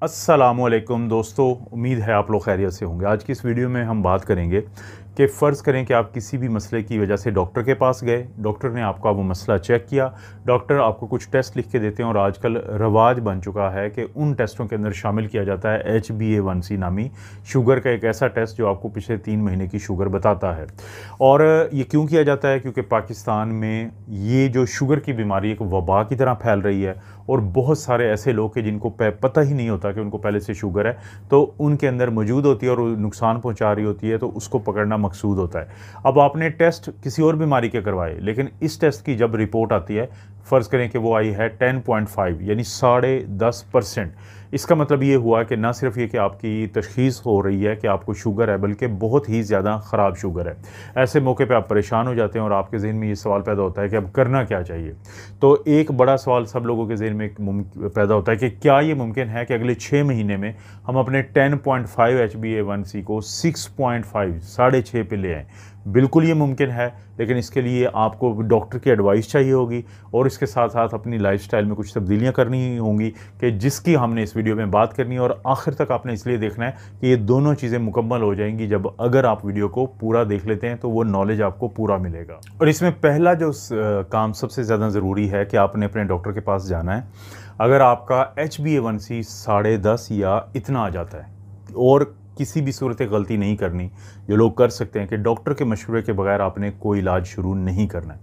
अस्सलामुअलैकुम दोस्तों, उम्मीद है आप लोग खैरियत से होंगे। आज की इस वीडियो में हम बात करेंगे कि फ़र्ज़ करें कि आप किसी भी मसले की वजह से डॉक्टर के पास गए, डॉक्टर ने आपका वो मसला चेक किया, डॉक्टर आपको कुछ टेस्ट लिख के देते हैं और आजकल रवाज बन चुका है कि उन टेस्टों के अंदर शामिल किया जाता है HbA1c नामी शुगर का एक ऐसा टेस्ट जो आपको पिछले 3 महीने की शुगर बताता है। और ये क्यों किया जाता है? क्योंकि पाकिस्तान में ये जो शुगर की बीमारी एक वबा की तरह फैल रही है और बहुत सारे ऐसे लोग हैं जिनको पता ही नहीं होता कि उनको पहले से शुगर है, तो उनके अंदर मौजूद होती है और नुकसान पहुंचा रही होती है, तो उसको पकड़ना मकसूद होता है। अब आपने टेस्ट किसी और बीमारी के करवाए, लेकिन इस टेस्ट की जब रिपोर्ट आती है, फ़र्ज़ करें कि वो आई है 10.5 यानी 10.5%। इसका मतलब ये हुआ कि ना सिर्फ ये कि आपकी तशख़ीस हो रही है कि आपको शुगर है, बल्कि बहुत ही ज़्यादा ख़राब शुगर है। ऐसे मौके पे आप परेशान हो जाते हैं और आपके ज़हन में ये सवाल पैदा होता है कि अब करना क्या चाहिए। तो एक बड़ा सवाल सब लोगों के ज़हन में पैदा होता है कि क्या ये मुमकिन है कि अगले 6 महीने में हम अपने 10.5 HbA1c को 6.5 6.5 पे ले आएँ। बिल्कुल ये मुमकिन है, लेकिन इसके लिए आपको डॉक्टर की एडवाइस चाहिए होगी और इसके साथ साथ अपनी लाइफस्टाइल में कुछ तब्दीलियां करनी होंगी कि जिसकी हमने इस वीडियो में बात करनी है। और आखिर तक आपने इसलिए देखना है कि ये दोनों चीज़ें मुकम्मल हो जाएंगी जब अगर आप वीडियो को पूरा देख लेते हैं, तो वो नॉलेज आपको पूरा मिलेगा। और इसमें पहला जो काम सबसे ज़्यादा ज़रूरी है कि आपने अपने डॉक्टर के पास जाना है। अगर आपका HbA1c 10.5 या इतना आ जाता है और किसी भी सूरत गलती नहीं करनी, जो लोग कर सकते हैं कि डॉक्टर के मशवरे के बगैर आपने कोई इलाज शुरू नहीं करना है।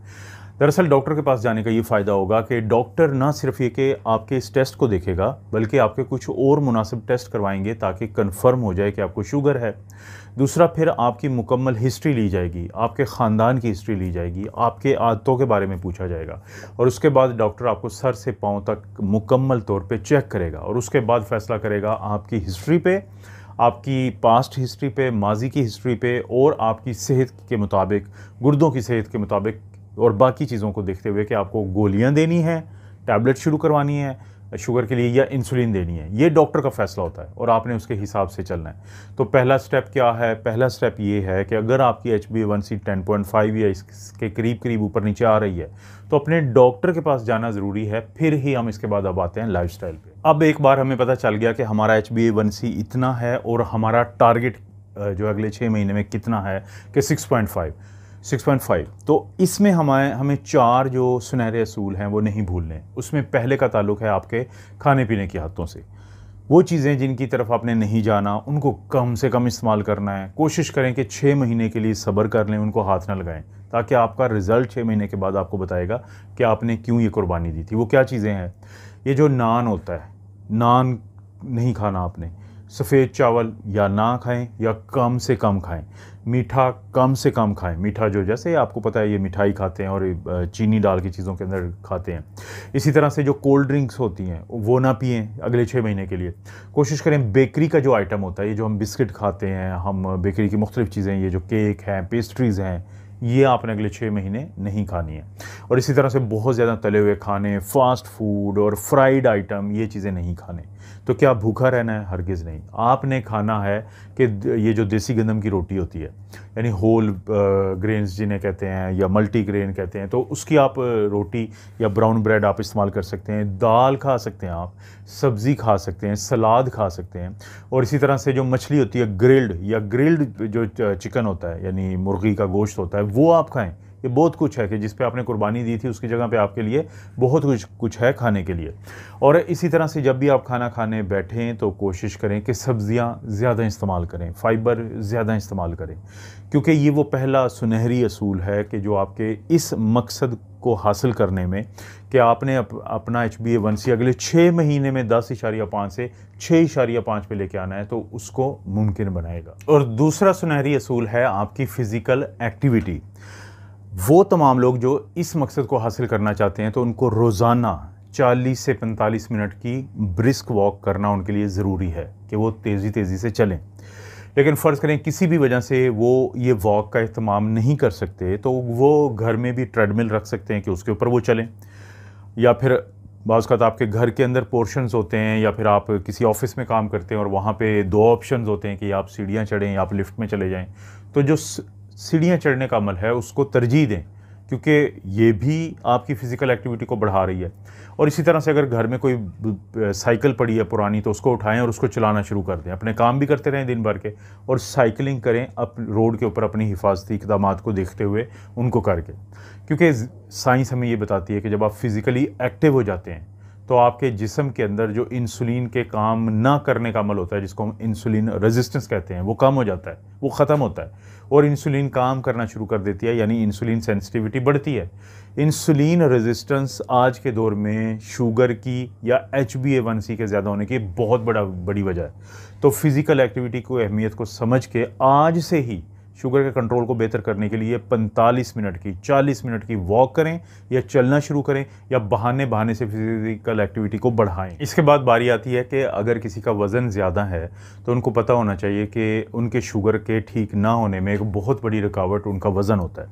दरअसल डॉक्टर के पास जाने का ये फ़ायदा होगा कि डॉक्टर ना सिर्फ ये कि आपके इस टेस्ट को देखेगा, बल्कि आपके कुछ और मुनासिब टेस्ट करवाएंगे ताकि कंफर्म हो जाए कि आपको शुगर है। दूसरा, फिर आपकी मुकम्मल हिस्ट्री ली जाएगी, आपके ख़ानदान की हिस्ट्री ली जाएगी, आपके आदतों के बारे में पूछा जाएगा और उसके बाद डॉक्टर आपको सर से पाँव तक मुकम्मल तौर पर चेक करेगा और उसके बाद फ़ैसला करेगा आपकी हिस्ट्री पे, आपकी पास्ट हिस्ट्री पे, माजी की हिस्ट्री पे और आपकी सेहत के मुताबिक, गुर्दों की सेहत के मुताबिक और बाकी चीज़ों को देखते हुए कि आपको गोलियां देनी है, टैबलेट शुरू करवानी है शुगर के लिए या इंसुलिन देनी है। ये डॉक्टर का फ़ैसला होता है और आपने उसके हिसाब से चलना है। तो पहला स्टेप क्या है? पहला स्टेप ये है कि अगर आपकी HbA1c 10.5 या इसके करीब करीब ऊपर नीचे आ रही है, तो अपने डॉक्टर के पास जाना ज़रूरी है। फिर ही हम इसके बाद अब आते हैं लाइफस्टाइल पे। अब एक बार हमें पता चल गया कि हमारा HbA1c इतना है और हमारा टारगेट जो अगले 6 महीने में कितना है कि 6.5, तो इसमें हमें 4 जो सुनहरे असूल हैं वो नहीं भूलने। उसमें पहले का ताल्लुक़ है आपके खाने पीने की आदतों से। वो चीज़ें जिनकी तरफ आपने नहीं जाना, उनको कम से कम इस्तेमाल करना है। कोशिश करें कि 6 महीने के लिए सब्र कर लें, उनको हाथ ना लगाएं, ताकि आपका रिज़ल्ट 6 महीने के बाद आपको बताएगा कि आपने क्यों ये कुर्बानी दी थी। वो क्या चीज़ें हैं? ये जो नान होता है, नान नहीं खाना आपने। सफ़ेद चावल या ना खाएं या कम से कम खाएं। मीठा कम से कम खाएं। मीठा जो, जैसे आपको पता है, ये मिठाई खाते हैं और चीनी डाल की चीज़ों के अंदर खाते हैं। इसी तरह से जो कोल्ड ड्रिंक्स होती हैं वो ना पिएं अगले 6 महीने के लिए। कोशिश करें बेकरी का जो आइटम होता है, ये जो हम बिस्किट खाते हैं, हम बेकरी की मुख्तलिफ़ चीज़ें, ये जो केक हैं, पेस्ट्रीज़ हैं, ये आपने अगले 6 महीने नहीं खानी है। और इसी तरह से बहुत ज़्यादा तले हुए खाने, फास्ट फूड और फ्राइड आइटम, ये चीज़ें नहीं खाने। तो क्या भूखा रहना है? हरगिज़ नहीं। आपने खाना है कि ये जो देसी गंदम की रोटी होती है, यानी होल ग्रेन्स जिन्हें कहते हैं या मल्टी ग्रेन कहते हैं, तो उसकी आप रोटी या ब्राउन ब्रेड आप इस्तेमाल कर सकते हैं। दाल खा सकते हैं आप, सब्ज़ी खा सकते हैं, सलाद खा सकते हैं। और इसी तरह से जो मछली होती है ग्रिल्ड जो चिकन होता है, यानी मुर्गी का गोश्त होता है, वो आप खाएं। ये बहुत कुछ है कि जिस पे आपने कुर्बानी दी थी उसकी जगह पे आपके लिए बहुत कुछ है खाने के लिए। और इसी तरह से जब भी आप खाना खाने बैठें तो कोशिश करें कि सब्ज़ियां ज़्यादा इस्तेमाल करें, फ़ाइबर ज़्यादा इस्तेमाल करें, क्योंकि ये वो पहला सुनहरी असूल है कि जो आपके इस मकसद को हासिल करने में कि आपने अपना HbA1c अगले 6 महीने में 10.5 से 6.5 पे लेके आना है, तो उसको मुमकिन बनाएगा। और दूसरा सुनहरी असूल है आपकी फ़िज़िकल एक्टिविटी। वो तमाम लोग जो इस मकसद को हासिल करना चाहते हैं, तो उनको रोज़ाना 40 से 45 मिनट की ब्रिस्क वॉक करना उनके लिए ज़रूरी है कि वो तेज़ी से चलें। लेकिन फ़र्ज़ करें किसी भी वजह से वो ये वॉक का इत्माम नहीं कर सकते, तो वो घर में भी ट्रेडमिल रख सकते हैं कि उसके ऊपर वो चलें। या फिर बाज़ औक़ात आपके घर के अंदर पोर्शंस होते हैं, या फिर आप किसी ऑफ़िस में काम करते हैं और वहाँ पे 2 ऑप्शंस होते हैं कि आप सीढ़ियाँ चढ़ें या आप लिफ्ट में चले जाएँ। तो जो सीढ़ियाँ चढ़ने का अमल है उसको तरजीह दें, क्योंकि ये भी आपकी फ़िज़िकल एक्टिविटी को बढ़ा रही है। और इसी तरह से अगर घर में कोई साइकिल पड़ी है पुरानी, तो उसको उठाएं और उसको चलाना शुरू कर दें। अपने काम भी करते रहें दिन भर के, और साइकिलिंग करें रोड के ऊपर अपनी हिफाजती इक़दामात को देखते हुए उनको करके। क्योंकि साइंस हमें ये बताती है कि जब आप फिज़िकली एक्टिव हो जाते हैं तो आपके जिस्म के अंदर जो इंसुलिन के काम ना करने का अमल होता है, जिसको हम इंसुलिन रेजिस्टेंस कहते हैं, वो कम हो जाता है, वो ख़त्म होता है और इंसुलिन काम करना शुरू कर देती है, यानी इंसुलिन सेंसिटिविटी बढ़ती है। इंसुलिन रेजिस्टेंस आज के दौर में शुगर की या HbA1c के ज़्यादा होने की बहुत बड़ी वजह है। तो फिज़िकल एक्टिविटी को अहमियत को समझ के आज से ही शुगर के कंट्रोल को बेहतर करने के लिए 45 मिनट की 40 मिनट की वॉक करें या चलना शुरू करें, या बहाने से फिजिकल एक्टिविटी को बढ़ाएं। इसके बाद बारी आती है कि अगर किसी का वज़न ज़्यादा है तो उनको पता होना चाहिए कि उनके शुगर के ठीक ना होने में एक बहुत बड़ी रुकावट उनका वज़न होता है।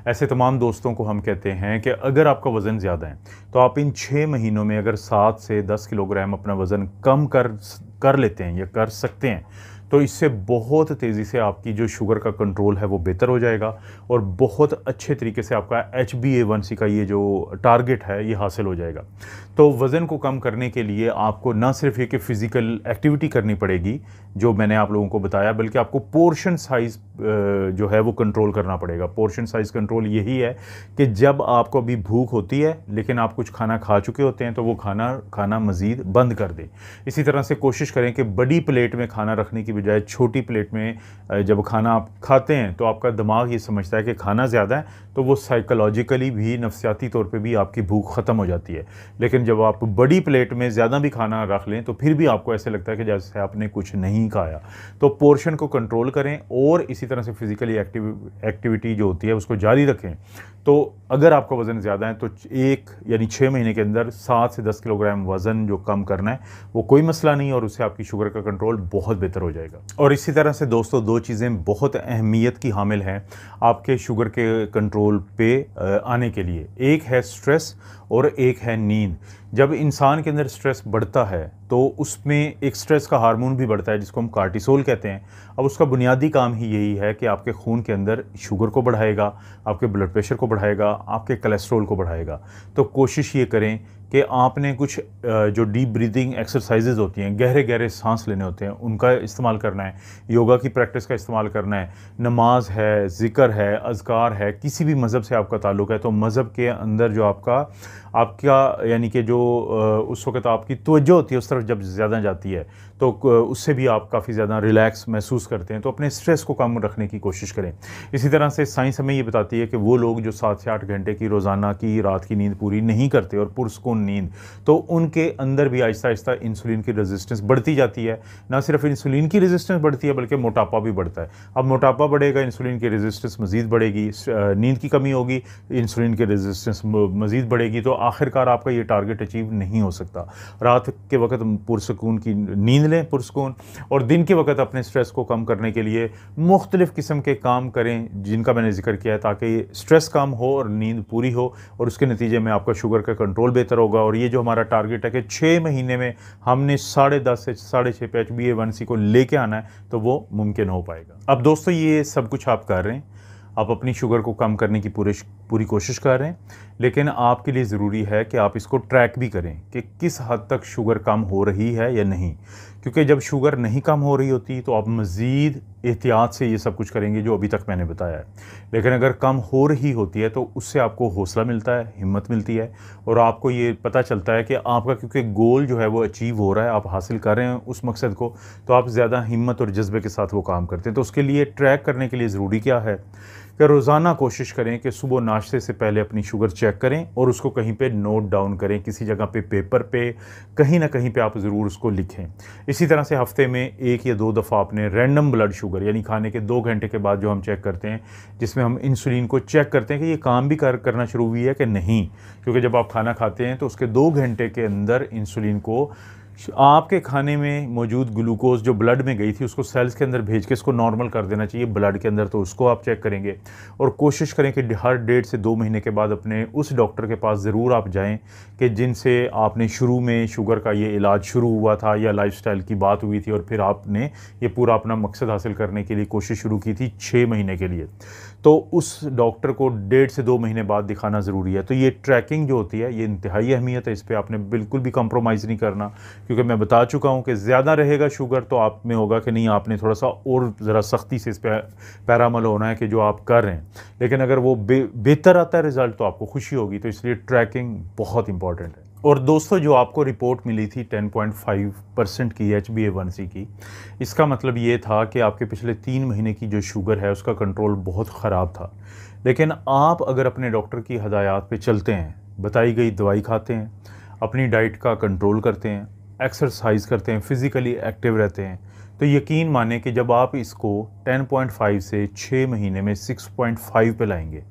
ऐसे तमाम दोस्तों को हम कहते हैं कि अगर आपका वज़न ज़्यादा है तो आप इन 6 महीनों में अगर 7 से 10 किलोग्राम अपना वज़न कम कर लेते हैं या कर सकते हैं, तो इससे बहुत तेज़ी से आपकी जो शुगर का कंट्रोल है वो बेहतर हो जाएगा और बहुत अच्छे तरीके से आपका HbA1c का ये जो टारगेट है ये हासिल हो जाएगा। तो वज़न को कम करने के लिए आपको ना सिर्फ ये कि फ़िज़िकल एक्टिविटी करनी पड़ेगी जो मैंने आप लोगों को बताया, बल्कि आपको पोर्शन साइज़ जो है वो कंट्रोल करना पड़ेगा। पोर्शन साइज़ कंट्रोल यही है कि जब आपको अभी भूख होती है लेकिन आप कुछ खाना खा चुके होते हैं तो वो खाना मज़ीद बंद कर दें। इसी तरह से कोशिश करें कि बड़ी प्लेट में खाना रखने की बजाय छोटी प्लेट में जब खाना आप खाते हैं तो आपका दिमाग ये समझता है कि खाना ज़्यादा है, तो वो साइकोलॉजिकली भी, नफ्सियाती तौर पे भी आपकी भूख ख़त्म हो जाती है। लेकिन जब आप बड़ी प्लेट में ज़्यादा भी खाना रख लें तो फिर भी आपको ऐसे लगता है कि जैसे आपने कुछ नहीं खाया। तो पोर्शन को कंट्रोल करें और इसी तरह से फिज़िकली एक्टिविटी जो होती है उसको जारी रखें। तो अगर आपका वज़न ज़्यादा है तो यानी 6 महीने के अंदर 7 से 10 किलोग्राम वज़न जो कम करना है वो कोई मसला नहीं, और उससे आपकी शुगर का कंट्रोल बहुत बेहतर हो जाएगा। और इसी तरह से दोस्तों 2 चीज़ें बहुत अहमियत की हामिल हैं आपके शुगर के कंट्रोल पे आने के लिए। एक है स्ट्रेस और एक है नींद। जब इंसान के अंदर स्ट्रेस बढ़ता है तो उसमें एक स्ट्रेस का हार्मोन भी बढ़ता है जिसको हम कार्टिसोल कहते हैं। अब उसका बुनियादी काम ही यही है कि आपके खून के अंदर शुगर को बढ़ाएगा, आपके ब्लड प्रेशर को बढ़ाएगा, आपके कोलेस्ट्रॉल को बढ़ाएगा। तो कोशिश ये करें कि आपने कुछ जो डीप ब्रीदिंग एक्सरसाइजेज होती हैं, गहरे गहरे सांस लेने होते हैं, उनका इस्तेमाल करना है। योगा की प्रैक्टिस का इस्तेमाल करना है। नमाज है, ज़िक्र है, अज़कार है, किसी भी मज़हब से आपका ताल्लुक़ है तो मज़हब के अंदर जो आपका यानी कि जो उस वक़्त आपकी तवज्जो होती है उस तरफ जब ज़्यादा जाती है तो उससे भी आप काफ़ी ज़्यादा रिलैक्स महसूस करते हैं। तो अपने स्ट्रेस को कम रखने की कोशिश करें। इसी तरह से साइंस हमें ये बताती है कि वो लोग जो 7 से 8 घंटे की रोज़ाना की रात की नींद पूरी नहीं करते और पुरसकून नींद, तो उनके अंदर भी आहिस्ता आहिस्ता इंसुलिन की रेजिस्टेंस बढ़ती जाती है। ना सिर्फ इंसुलिन की रेजिस्टेंस बढ़ती है बल्कि मोटापा भी बढ़ता है। अब मोटापा बढ़ेगा, इंसुलिन की रेजिस्टेंस मज़ीद बढ़ेगी, नींद की कमी होगी, इंसुलिन की रेजिस्टेंस मज़ीद बढ़ेगी, तो आखिरकार आपका ये टारगेट अचीव नहीं हो सकता। रात के वक्त पुरसकून की नींद लें, पुरसकून, और दिन के वक्त अपने स्ट्रेस को कम करने के लिए मुख्तलिफ़ किस्म के काम करें जिनका मैंने जिक्र किया है, ताकि स्ट्रेस कम हो और नींद पूरी हो, और उसके नतीजे में आपका शुगर का कंट्रोल बेहतर होगा। और ये जो हमारा टारगेट है कि 6 महीने में हमने 10.5 से 6.5 पे HbA1c को लेके आना है, तो वो मुमकिन हो पाएगा। अब दोस्तों ये सब कुछ आप कर रहे हैं, आप अपनी शुगर को कम करने की पूरी कोशिश कर रहे हैं, लेकिन आपके लिए ज़रूरी है कि आप इसको ट्रैक भी करें कि किस हद तक शुगर कम हो रही है या नहीं। क्योंकि जब शुगर नहीं कम हो रही होती तो आप मज़ीद एहतियात से ये सब कुछ करेंगे जो अभी तक मैंने बताया है। लेकिन अगर कम हो रही होती है तो उससे आपको हौसला मिलता है, हिम्मत मिलती है, और आपको ये पता चलता है कि आपका क्योंकि गोल जो है वो अचीव हो रहा है, आप हासिल कर रहे हैं उस मकसद को, तो आप ज़्यादा हिम्मत और जज्बे के साथ वो काम करते हैं। तो उसके लिए ट्रैक करने के लिए ज़रूरी क्या है कि रोज़ाना कोशिश करें कि सुबह नाश्ते से पहले अपनी शुगर चेक करें और उसको कहीं पे नोट डाउन करें, किसी जगह पे पेपर पे कहीं ना कहीं पे आप ज़रूर उसको लिखें। इसी तरह से हफ्ते में 1 या 2 दफ़ा अपने रैंडम ब्लड शुगर यानी खाने के 2 घंटे के बाद जो हम चेक करते हैं, जिसमें हम इंसुलिन को चेक करते हैं कि ये काम भी करना शुरू हुई है कि नहीं। क्योंकि जब आप खाना खाते हैं तो उसके 2 घंटे के अंदर इंसुलिन को आपके खाने में मौजूद ग्लूकोज जो ब्लड में गई थी उसको सेल्स के अंदर भेज के इसको नॉर्मल कर देना चाहिए ब्लड के अंदर, तो उसको आप चेक करेंगे। और कोशिश करें कि हर 1.5 से 2 महीने के बाद अपने उस डॉक्टर के पास ज़रूर आप जाएं कि जिनसे आपने शुरू में शुगर का ये इलाज शुरू हुआ था या लाइफस्टाइल की बात हुई थी और फिर आपने ये पूरा अपना मकसद हासिल करने के लिए कोशिश शुरू की थी 6 महीने के लिए। तो उस डॉक्टर को 1.5 से 2 महीने बाद दिखाना ज़रूरी है। तो ये ट्रैकिंग जो होती है ये इंतहाई अहमियत है, इस पे आपने बिल्कुल भी कंप्रोमाइज़ नहीं करना, क्योंकि मैं बता चुका हूँ कि ज़्यादा रहेगा शुगर तो आप में होगा कि नहीं, आपने थोड़ा सा और ज़रा सख्ती से इस पर पैरामल होना है कि जो आप कर रहे हैं। लेकिन अगर वो बेहतर आता है रिज़ल्ट तो आपको खुशी होगी। तो इसलिए ट्रैकिंग बहुत इंपॉर्टेंट है। और दोस्तों, जो आपको रिपोर्ट मिली थी 10.5% की HbA1c की, इसका मतलब ये था कि आपके पिछले 3 महीने की जो शुगर है उसका कंट्रोल बहुत ख़राब था। लेकिन आप अगर अपने डॉक्टर की हदायत पे चलते हैं, बताई गई दवाई खाते हैं, अपनी डाइट का कंट्रोल करते हैं, एक्सरसाइज करते हैं, फिज़िकली एक्टिव रहते हैं, तो यकीन माने कि जब आप इसको 10.5 से 6 महीने में 6.5 पे लाएंगे,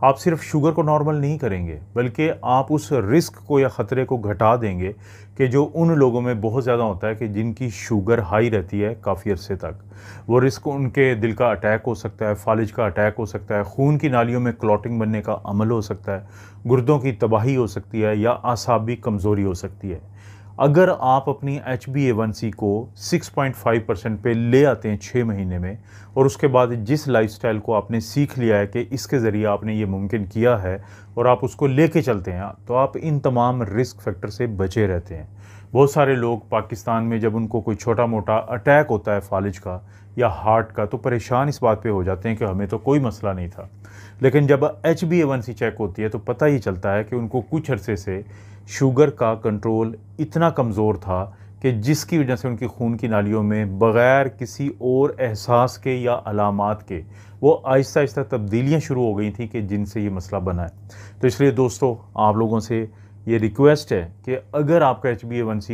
आप सिर्फ शुगर को नॉर्मल नहीं करेंगे बल्कि आप उस रिस्क को या ख़तरे को घटा देंगे कि जो उन लोगों में बहुत ज़्यादा होता है कि जिनकी शुगर हाई रहती है काफ़ी अरसे तक। वो रिस्क उनके दिल का अटैक हो सकता है, फालिज का अटैक हो सकता है, खून की नालियों में क्लॉटिंग बनने का अमल हो सकता है, गुर्दों की तबाही हो सकती है या आसाबी कमज़ोरी हो सकती है। अगर आप अपनी HbA1c को 6.5% पे ले आते हैं 6 महीने में, और उसके बाद जिस लाइफस्टाइल को आपने सीख लिया है कि इसके ज़रिए आपने ये मुमकिन किया है और आप उसको लेके चलते हैं, तो आप इन तमाम रिस्क फैक्टर से बचे रहते हैं। बहुत सारे लोग पाकिस्तान में जब उनको कोई छोटा मोटा अटैक होता है फालिज का या हार्ट का, तो परेशान इस बात पे हो जाते हैं कि हमें तो कोई मसला नहीं था। लेकिन जब HbA1c चेक होती है तो पता ही चलता है कि उनको कुछ अरसे से शुगर का कंट्रोल इतना कमज़ोर था कि जिसकी वजह से उनकी खून की नालियों में बग़ैर किसी और एहसास के या अलामात के वो आहिस्ता आहिस्ता तब्दीलियाँ शुरू हो गई थी कि जिनसे ये मसला बना है। तो इसलिए दोस्तों, आप लोगों से ये रिक्वेस्ट है कि अगर आपका HbA1c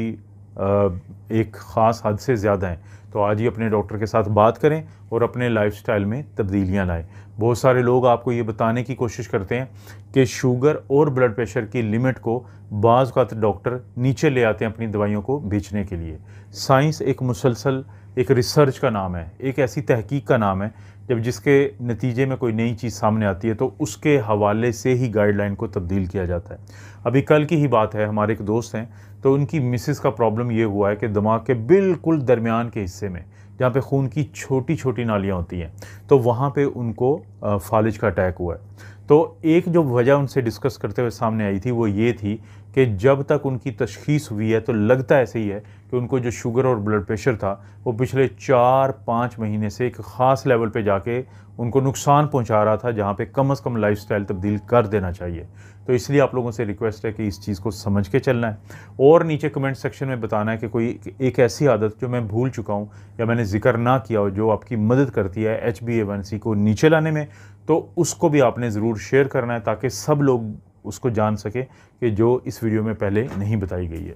एक ख़ास हद से ज़्यादा है तो आज ही अपने डॉक्टर के साथ बात करें और अपने लाइफस्टाइल में तब्दीलियां लाएं। बहुत सारे लोग आपको ये बताने की कोशिश करते हैं कि शुगर और ब्लड प्रेशर की लिमिट को बाज़ औक़ात डॉक्टर नीचे ले आते हैं अपनी दवाइयों को बेचने के लिए। साइंस एक मुसलसल एक रिसर्च का नाम है, एक ऐसी तहकीक का नाम है जब जिसके नतीजे में कोई नई चीज़ सामने आती है तो उसके हवाले से ही गाइडलाइन को तब्दील किया जाता है। अभी कल की ही बात है, हमारे एक दोस्त हैं, तो उनकी मिसेस का प्रॉब्लम ये हुआ है कि दिमाग के बिल्कुल दरमियान के हिस्से में जहाँ पे खून की छोटी छोटी नालियाँ होती हैं, तो वहाँ पे उनको फालिज का अटैक हुआ है। तो एक जो वजह उनसे डिस्कस करते हुए सामने आई थी वो ये थी कि जब तक उनकी तशख़ीस हुई है तो लगता ऐसे ही है कि उनको जो शुगर और ब्लड प्रेशर था वो पिछले 4-5 महीने से एक ख़ास लेवल पे जाके उनको नुकसान पहुंचा रहा था, जहां पे कम से कम लाइफस्टाइल तब्दील कर देना चाहिए। तो इसलिए आप लोगों से रिक्वेस्ट है कि इस चीज़ को समझ के चलना है और नीचे कमेंट सेक्शन में बताना है कि कोई एक ऐसी आदत जो मैं भूल चुका हूँ या मैंने जिक्र ना किया हो जो आपकी मदद करती है HbA1c को नीचे लाने में, तो उसको भी आपने ज़रूर शेयर करना है ताकि सब लोग उसको जान सके कि जो इस वीडियो में पहले नहीं बताई गई है।